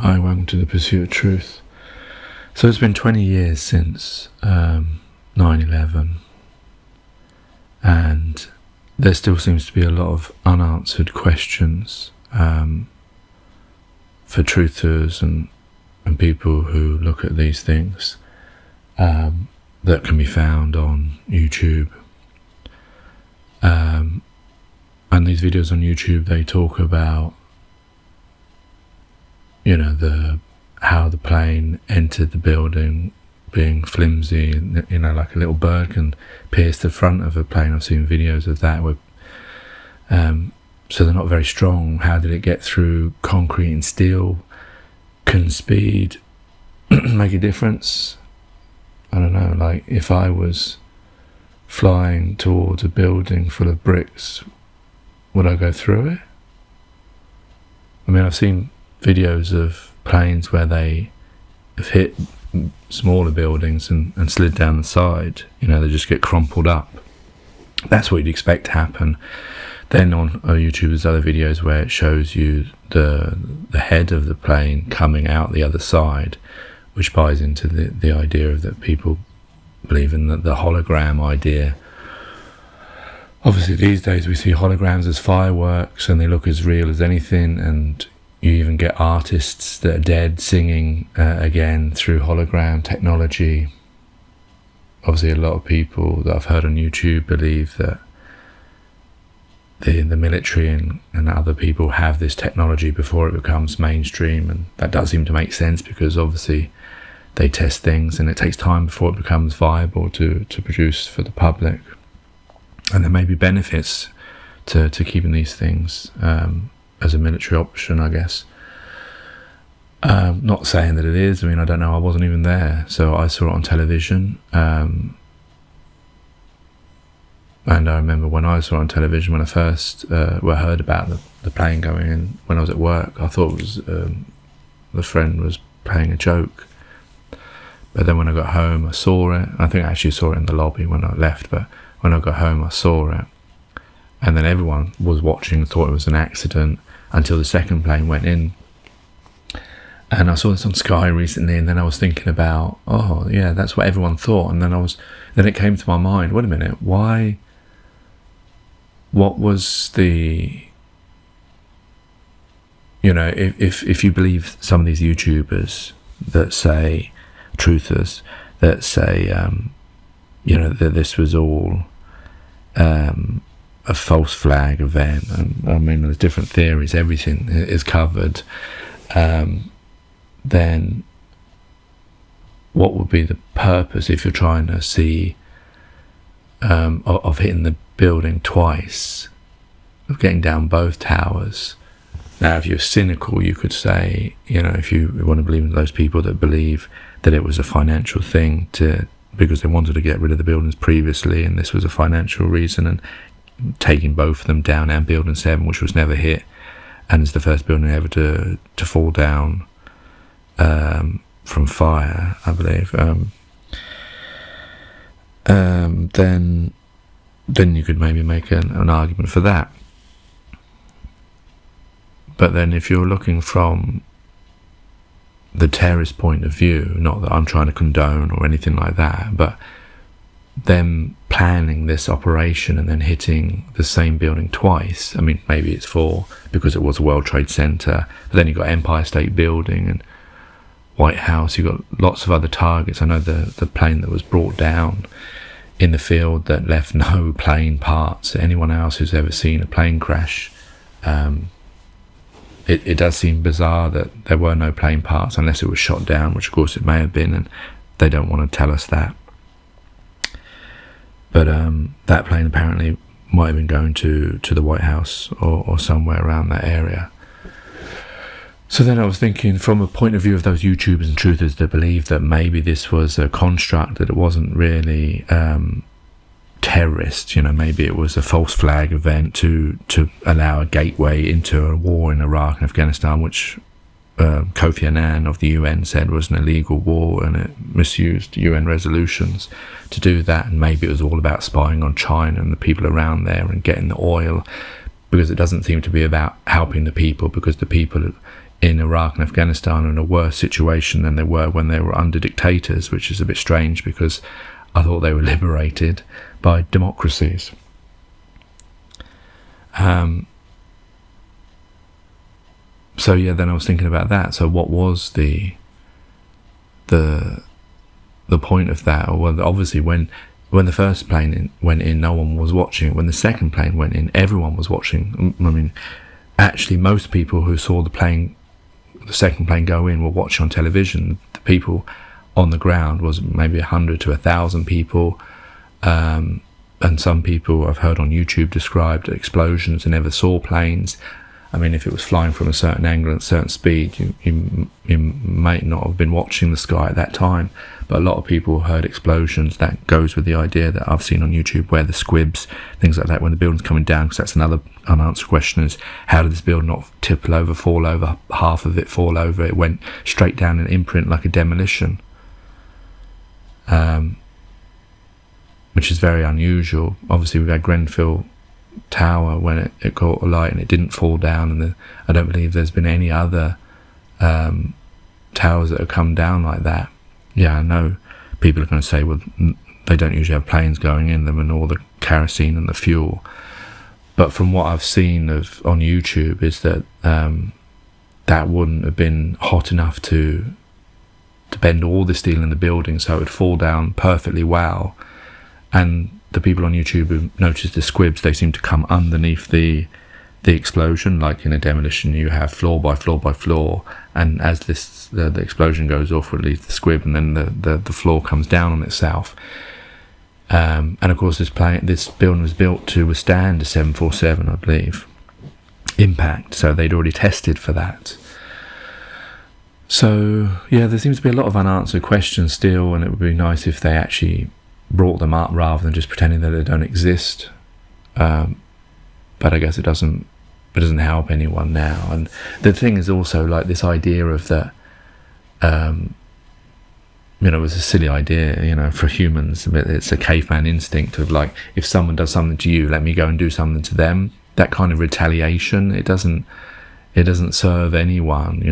Hi, welcome to the Pursuit of Truth. So it's been 20 years since 9/11, and there still seems to be a lot of unanswered questions for truthers and people who look at these things that can be found on YouTube. And these videos on YouTube, they talk about how the plane entered the building being flimsy, like a little bird can pierce the front of a plane. I've seen videos of that where, so they're not very strong. How did it get through concrete and steel? Can speed make a difference? I don't know, like if I was flying towards a building full of bricks, would I go through it? I mean, I've seen videos of planes where they have hit smaller buildings and slid down the side. They just get crumpled up. That's what you'd expect to happen. Then on YouTube there's other videos where it shows you the head of the plane coming out the other side, which buys into the idea of that people believe in the hologram idea. Obviously these days we see holograms as fireworks and they look as real as anything, and you even get artists that are dead singing again through hologram technology. Obviously a lot of people that I've heard on YouTube believe that the military and other people have this technology before it becomes mainstream, and that does seem to make sense because obviously they test things and it takes time before it becomes viable to produce for the public. And there may be benefits to keeping these things as a military option, I guess. Not saying that it is. I mean, I don't know. I wasn't even there, so I saw it on television. And I remember when I saw it on television, when I first heard about the plane going in when I was at work, I thought it was the friend was playing a joke. But then when I got home, I saw it. I think I actually saw it in the lobby when I left, but when I got home, I saw it. And then everyone was watching and thought it was an accident until the second plane went in. And I saw this on Sky recently, and then I was thinking about, oh yeah, that's what everyone thought. And then it came to my mind, wait a minute, why? What was the, if you believe some of these YouTubers that say, truthers, that say, that this was all a false flag event, and I mean there's different theories, everything is covered, then what would be the purpose if you're trying to see of hitting the building twice, of getting down both towers? Now if you're cynical, you could say, if you want to believe in those people that believe that it was a financial thing because they wanted to get rid of the buildings previously and this was a financial reason, and taking both of them down, and building 7, which was never hit and is the first building ever to fall down from fire, I believe, then you could maybe make an argument for that. But then if you're looking from the terrorist point of view, not that I'm trying to condone or anything like that, but them planning this operation and then hitting the same building twice. I mean, maybe it's because it was a World Trade Center, but then you've got Empire State Building and White House, you've got lots of other targets. I know the plane that was brought down in the field that left no plane parts. Anyone else who's ever seen a plane crash, it does seem bizarre that there were no plane parts unless it was shot down, which of course it may have been, and they don't want to tell us that. But that plane apparently might have been going to the White House or somewhere around that area. So then I was thinking, from a point of view of those YouTubers and truthers that believe that maybe this was a construct, that it wasn't really terrorist, maybe it was a false flag event to allow a gateway into a war in Iraq and Afghanistan, which Kofi Annan of the UN said was an illegal war, and it misused UN resolutions to do that. And maybe it was all about spying on China and the people around there and getting the oil, because it doesn't seem to be about helping the people, because the people in Iraq and Afghanistan are in a worse situation than they were when they were under dictators, which is a bit strange because I thought they were liberated by democracies. So yeah, then I was thinking about that. So what was the point of that? Well, obviously when the first plane went in, no one was watching. When the second plane went in, everyone was watching. I mean, actually, most people who saw the second plane go in were watching on television. The people on the ground was maybe 100 to 1,000 people. And some people I've heard on YouTube described explosions and never saw planes. I mean, if it was flying from a certain angle at a certain speed, you might not have been watching the sky at that time. But a lot of people heard explosions. That goes with the idea that I've seen on YouTube where the squibs, things like that, when the building's coming down, because that's another unanswered question, is how did this building not tipple over, fall over, half of it fall over? It went straight down an imprint like a demolition, which is very unusual. Obviously, we've had Grenfell Tower when it caught alight and it didn't fall down, and I don't believe there's been any other towers that have come down like that. Yeah, I know people are going to say, well, they don't usually have planes going in them and all the kerosene and the fuel, but from what I've seen on YouTube is that that wouldn't have been hot enough to bend all the steel in the building so it would fall down perfectly well. And the people on YouTube who noticed the squibs, they seem to come underneath the explosion. Like in a demolition, you have floor by floor by floor, and as the explosion goes off, or at least the squib, and then the floor comes down on itself. And of course, this building was built to withstand a 747, I believe, impact. So they'd already tested for that. So yeah, there seems to be a lot of unanswered questions still, and it would be nice if they actually brought them up rather than just pretending that they don't exist. But I guess it doesn't help anyone now. And the thing is also, like, this idea of that, it was a silly idea, for humans. It's a caveman instinct of, like, if someone does something to you, let me go and do something to them. That kind of retaliation, it doesn't serve anyone,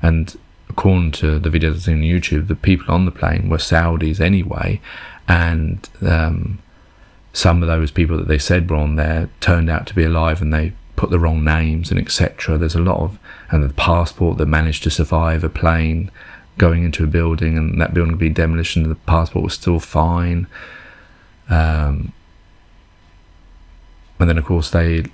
And according to the videos I've seen on YouTube, the people on the plane were Saudis anyway, and some of those people that they said were on there turned out to be alive, and they put the wrong names and etc. There's a lot and the passport that managed to survive a plane going into a building, and that building being demolished, and the passport was still fine. And then of course I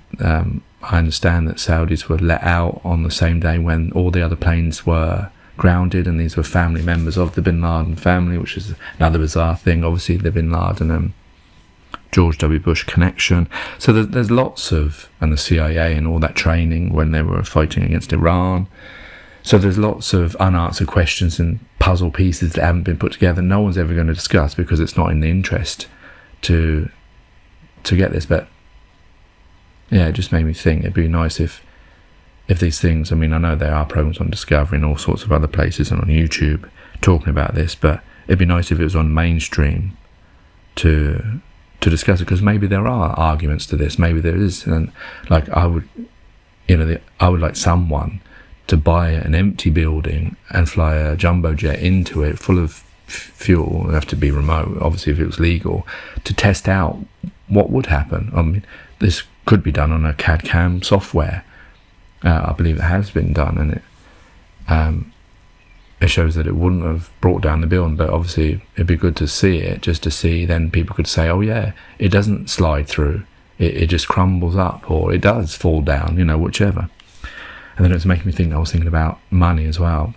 understand that Saudis were let out on the same day when all the other planes were grounded, and these were family members of the Bin Laden family, which is another bizarre thing. Obviously the Bin Laden George W. Bush connection. So there's lots of, and the CIA and all that training when they were fighting against Iran. So there's lots of unanswered questions and puzzle pieces that haven't been put together. No one's ever going to discuss because it's not in the interest to get this. But yeah, it just made me think it'd be nice if these things, I mean, I know there are programs on Discovery and all sorts of other places and on YouTube talking about this, but it'd be nice if it was on mainstream to discuss it, because maybe there are arguments to this, maybe there is, and like I would like someone to buy an empty building and fly a jumbo jet into it full of fuel. It'd have to be remote, obviously, if it was legal, to test out what would happen. I mean, this could be done on a CAD/CAM software. I believe it has been done, and it shows that it wouldn't have brought down the building, but obviously it'd be good to see it, just to see, then people could say, oh yeah, it doesn't slide through, it just crumbles up, or it does fall down, whichever. And then it was making me think, I was thinking about money as well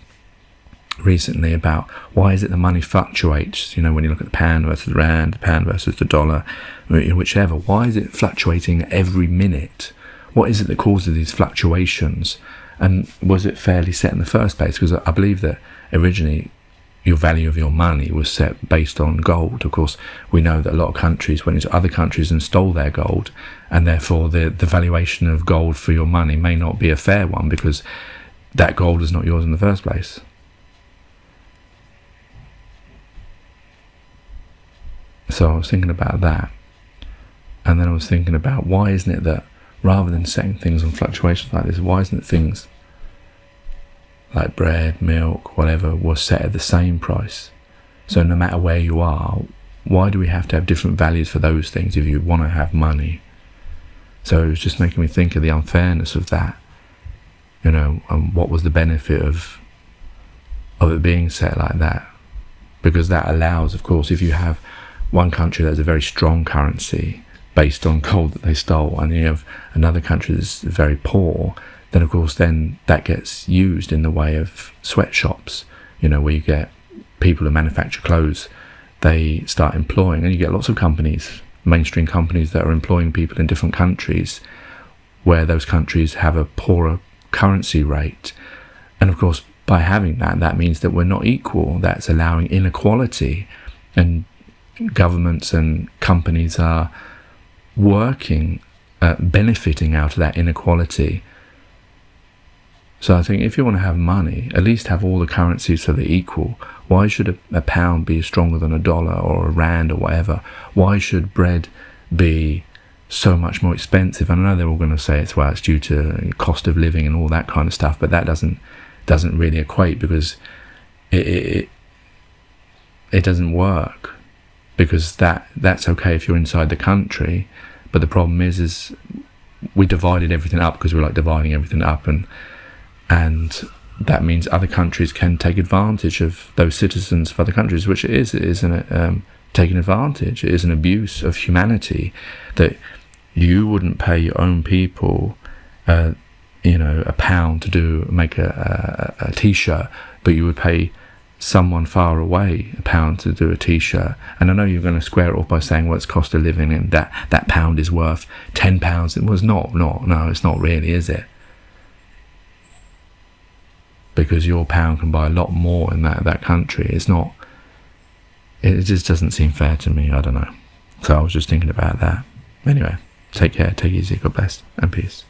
recently, about why is it the money fluctuates, when you look at the pound versus the rand, the pound versus the dollar, whichever, why is it fluctuating every minute? What is it that causes these fluctuations? And was it fairly set in the first place? Because I believe that originally your value of your money was set based on gold. Of course, we know that a lot of countries went into other countries and stole their gold, and therefore the valuation of gold for your money may not be a fair one, because that gold is not yours in the first place. So I was thinking about that, and then I was thinking about, why isn't it that rather than setting things on fluctuations like this, why isn't it things like bread, milk, whatever, was set at the same price. So no matter where you are, why do we have to have different values for those things if you want to have money? So it was just making me think of the unfairness of that, and what was the benefit of it being set like that? Because that allows, of course, if you have one country that has a very strong currency based on gold that they stole, and you have another country that's very poor, then of course then that gets used in the way of sweatshops, where you get people who manufacture clothes, they start employing, and you get lots of companies, mainstream companies, that are employing people in different countries where those countries have a poorer currency rate. And of course, by having that means that we're not equal. That's allowing inequality, and governments and companies are working, benefiting out of that inequality. So I think if you want to have money, at least have all the currencies so they're equal. Why should a pound be stronger than a dollar or a rand or whatever? Why should bread be so much more expensive? I know they're all going to say it's due to cost of living and all that kind of stuff, but that doesn't really equate, because it doesn't work. Because that's okay if you're inside the country, but the problem is we divided everything up because we're like dividing everything up, and that means other countries can take advantage of those citizens of other countries, which it is taking advantage. It is an abuse of humanity, that you wouldn't pay your own people a pound to make a t-shirt, but you would pay someone far away a pound to do a t-shirt. And I know you're going to square it off by saying, well, it's cost of living, and that pound is worth £10. It was no, it's not really, is it? Because your pound can buy a lot more in that country. It just doesn't seem fair to me. I don't know. So I was just thinking about that. Anyway, take care, take it easy, God bless, and peace.